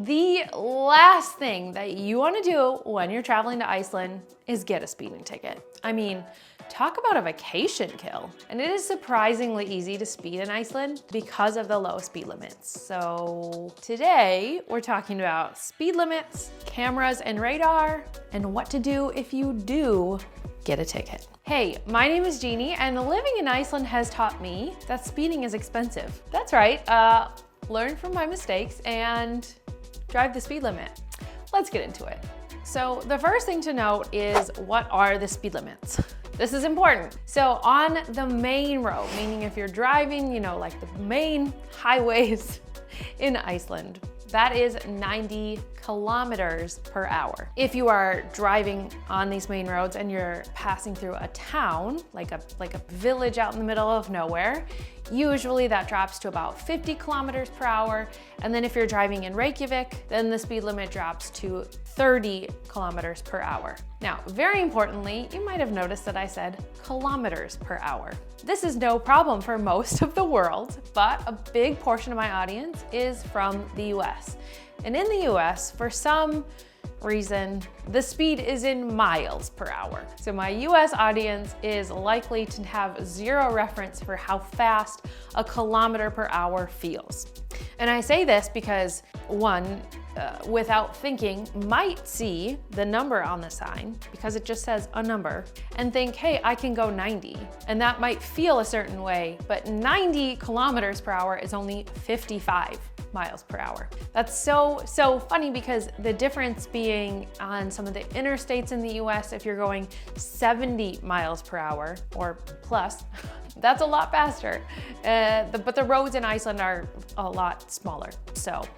The last thing that you want to do when you're traveling to Iceland is get a speeding ticket. I mean, talk about a vacation kill. And it is surprisingly easy to speed in Iceland because of the low speed limits. So today we're talking about speed limits, cameras and radar, and what to do if you do get a ticket. Hey, my name is Jeannie, and living in Iceland has taught me that speeding is expensive. That's right, learn from my mistakes and drive the speed limit. Let's get into it. So the first thing to note is, what are the speed limits? This is important. So on the main road, meaning if you're driving, like the main highways in Iceland, that is 90 kilometers per hour. If you are driving on these main roads and you're passing through a town, like a village out in the middle of nowhere, usually that drops to about 50 kilometers per hour. And then if you're driving in Reykjavik, then the speed limit drops to 30 kilometers per hour. Now, very importantly, you might have noticed that I said kilometers per hour. This is no problem for most of the world, but a big portion of my audience is from the US. And in the US, for some reason, the speed is in miles per hour. So my US audience is likely to have zero reference for how fast a kilometer per hour feels. And I say this because one, without thinking, might see the number on the sign because it just says a number and think, hey, I can go 90. And that might feel a certain way, but 90 kilometers per hour is only 55 miles per hour. That's so funny because the difference being on some of the interstates in the US, if you're going 70 miles per hour or plus, that's a lot faster. But the roads in Iceland are a lot smaller.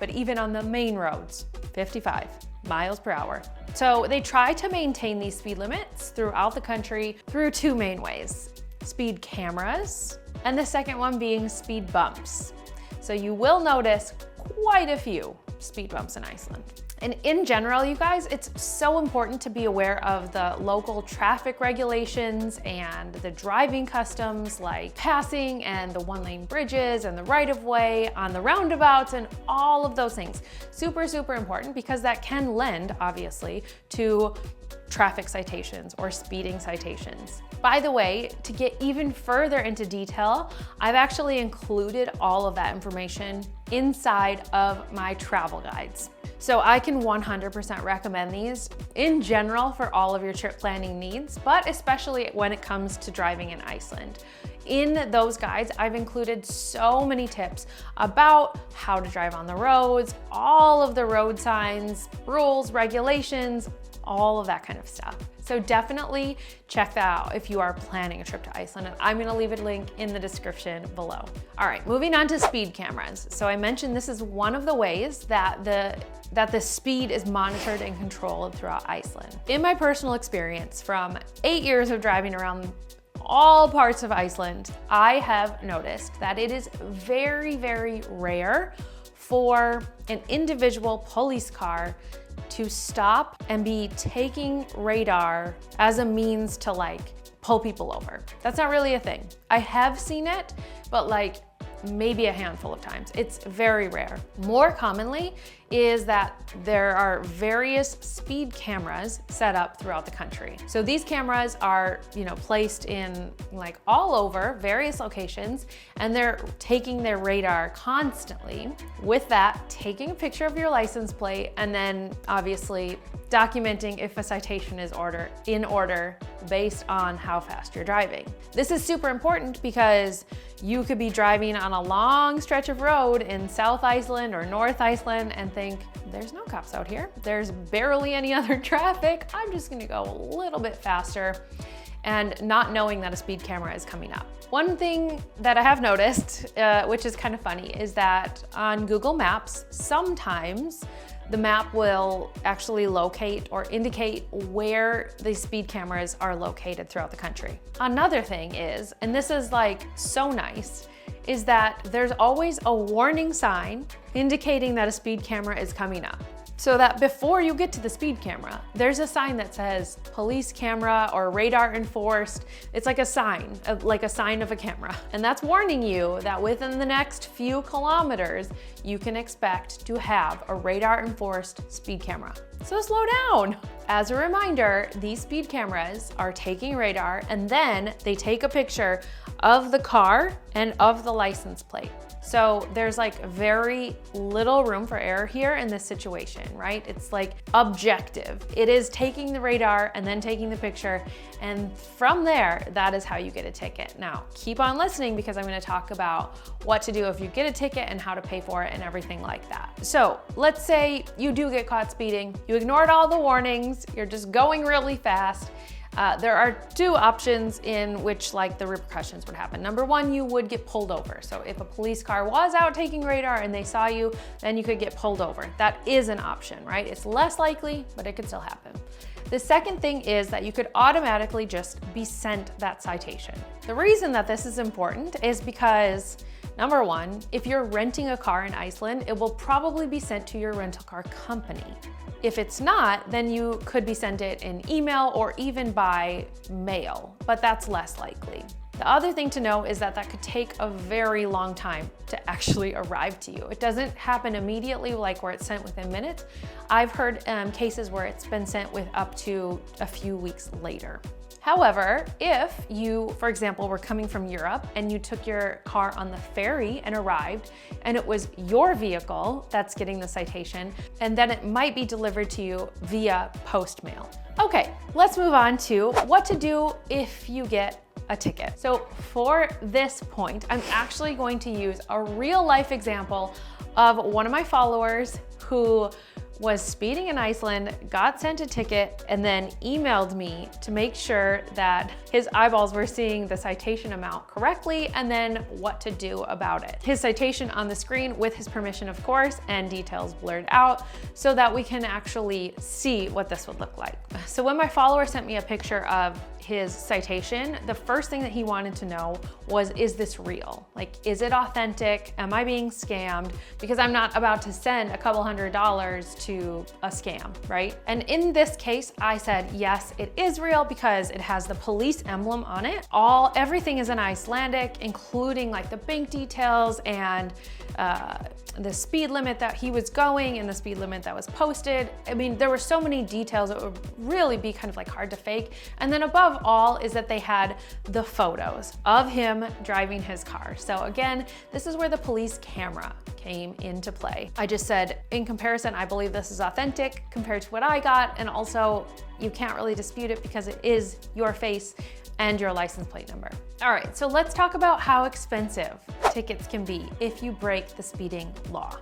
But even on the main roads, 55 miles per hour. So they try to maintain these speed limits throughout the country through two main ways: speed cameras, and the second one being speed bumps. So you will notice quite a few speed bumps in Iceland. And in general, you guys, it's so important to be aware of the local traffic regulations and the driving customs like passing and the one-lane bridges and the right-of-way on the roundabouts and all of those things. Super, super important because that can lend, obviously, to traffic citations or speeding citations. By the way, to get even further into detail, I've actually included all of that information inside of my travel guides. So I can 100% recommend these in general for all of your trip planning needs, but especially when it comes to driving in Iceland. In those guides, I've included so many tips about how to drive on the roads, all of the road signs, rules, regulations, all of that kind of stuff. So definitely check that out if you are planning a trip to Iceland, and I'm gonna leave a link in the description below. All right, moving on to speed cameras. So I mentioned this is one of the ways that the speed is monitored and controlled throughout Iceland. In my personal experience from 8 years of driving around all parts of Iceland, I have noticed that it is very, very rare for an individual police car to stop and be taking radar as a means to pull people over. That's not really a thing. I have seen it, but maybe a handful of times. It's very rare. More commonly is that there are various speed cameras set up throughout the country. So these cameras are, placed in all over various locations, and they're taking their radar constantly. With that, taking a picture of your license plate and then obviously documenting if a citation is in order based on how fast you're driving. This is super important because you could be driving on a long stretch of road in South Iceland or North Iceland and think, there's no cops out here. There's barely any other traffic. I'm just gonna go a little bit faster, and not knowing that a speed camera is coming up. One thing that I have noticed, which is kind of funny, is that on Google Maps, sometimes the map will actually locate or indicate where the speed cameras are located throughout the country. Another thing is, and this is so nice, is that there's always a warning sign indicating that a speed camera is coming up. so that before you get to the speed camera, there's a sign that says police camera or radar enforced. It's like a sign of a camera. And that's warning you that within the next few kilometers, you can expect to have a radar enforced speed camera. So slow down. As a reminder, these speed cameras are taking radar and then they take a picture of the car and of the license plate. So there's like very little room for error here in this situation, right? It's like objective. It is taking the radar and then taking the picture. And from there, that is how you get a ticket. Now, keep on listening because I'm gonna talk about what to do if you get a ticket and how to pay for it and everything like that. So let's say you do get caught speeding. You ignored all the warnings. You're just going really fast. There are two options in which like the repercussions would happen. Number one, you would get pulled over. So if a police car was out taking radar and they saw you, then you could get pulled over. That is an option, right? It's less likely, but it could still happen. The second thing is that you could automatically just be sent that citation. The reason that this is important is because number one, if you're renting a car in Iceland, it will probably be sent to your rental car company. If it's not, then you could be sent it in email or even by mail, but that's less likely. The other thing to know is that that could take a very long time to actually arrive to you. It doesn't happen immediately, like where it's sent within minutes. I've heard cases where it's been sent with up to a few weeks later. However, if you, for example, were coming from Europe and you took your car on the ferry and arrived, and it was your vehicle that's getting the citation, and then it might be delivered to you via post mail. Okay, let's move on to what to do if you get a ticket. So for this point, I'm actually going to use a real life example of one of my followers who was speeding in Iceland, got sent a ticket, and then emailed me to make sure that his eyeballs were seeing the citation amount correctly and then what to do about it. His citation on the screen with his permission, of course, and details blurred out so that we can actually see what this would look like. So when my follower sent me a picture of his citation, the first thing that he wanted to know was, is this real? Like, is it authentic? Am I being scammed? Because I'm not about to send a couple $100s to a scam, right? And in this case, I said, yes, it is real because it has the police emblem on it. Everything is in Icelandic, including like the bank details and the speed limit that he was going and the speed limit that was posted. I mean, there were so many details that would really be kind of like hard to fake. And then above all is that they had the photos of him driving his car. So again, this is where the police camera came into play. I just said, in comparison, I believe this is authentic compared to what I got. And also you can't really dispute it because it is your face and your license plate number. All right, so let's talk about how expensive tickets can be if you break the speeding law.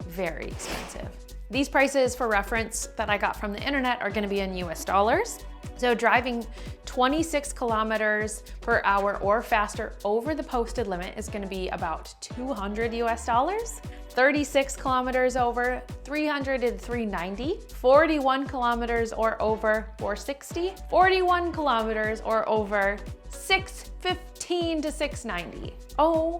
Very expensive. These prices for reference that I got from the internet are gonna be in US dollars. So driving 26 kilometers per hour or faster over the posted limit is gonna be about 200 US dollars. 36 kilometers over, 300 to 390, 41 kilometers or over, 460, 41 kilometers or over, 615 to 690. Oh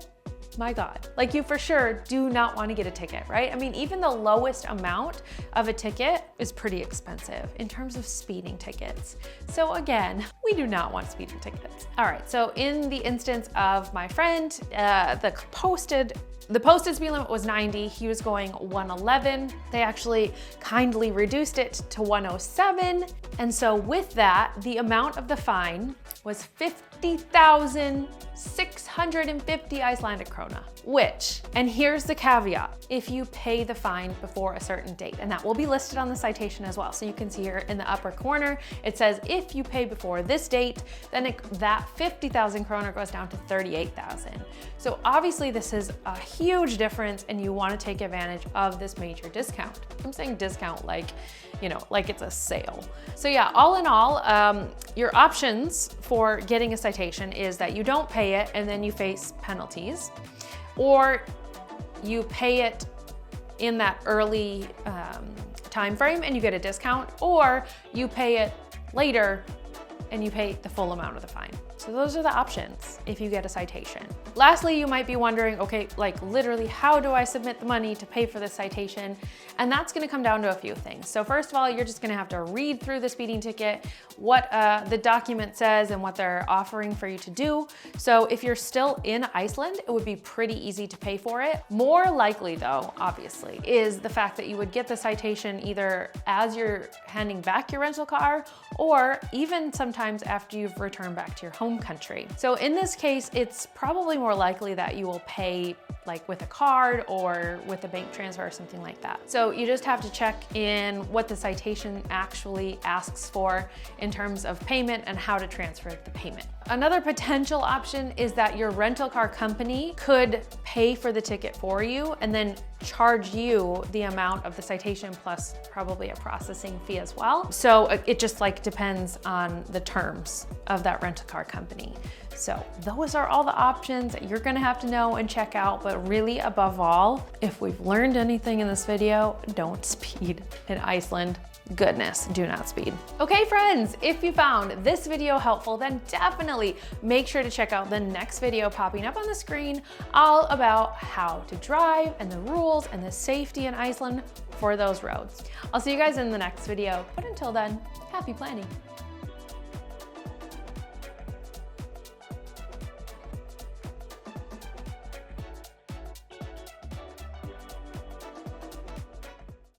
my God. Like, you for sure do not want to get a ticket, right? I mean, even the lowest amount of a ticket is pretty expensive in terms of speeding tickets. So again, we do not want speeding tickets. All right, so in the instance of my friend, the posted speed limit was 90. He was going 111. They actually kindly reduced it to 107. And so with that, the amount of the fine was 50,650 Icelandic krona, which, and here's the caveat, if you pay the fine before a certain date, and that will be listed on the citation as well. So you can see here in the upper corner, it says, if you pay before this date, then that 50,000 kroner goes down to 38,000. So obviously this is a huge difference and you want to take advantage of this major discount. I'm saying discount like, you know, like it's a sale. So yeah, all in all, your options for getting a citation is that you don't pay it and then you face penalties, or you pay it in that early time frame and you get a discount, or you pay it later and you pay the full amount of the fine. So those are the options if you get a citation. Lastly, you might be wondering, okay, like literally, how do I submit the money to pay for this citation? And that's gonna come down to a few things. So first of all, you're just gonna have to read through the speeding ticket, what the document says and what they're offering for you to do. So if you're still in Iceland, it would be pretty easy to pay for it. More likely though, obviously, is the fact that you would get the citation either as you're handing back your rental car or even sometimes after you've returned back to your home country. So in this case, it's probably more likely that you will pay like with a card or with a bank transfer or something like that. So you just have to check in what the citation actually asks for in terms of payment and how to transfer the payment. Another potential option is that your rental car company could pay for the ticket for you and then charge you the amount of the citation plus probably a processing fee as well. So it just like depends on the terms of that rental car company. So those are all the options that you're gonna have to know and check out, but really above all, if we've learned anything in this video, don't speed in Iceland. Goodness, do not speed. Okay friends, if you found this video helpful, then definitely make sure to check out the next video popping up on the screen all about how to drive and the rules and the safety in Iceland for those roads. I'll see you guys in the next video, but until then, happy planning.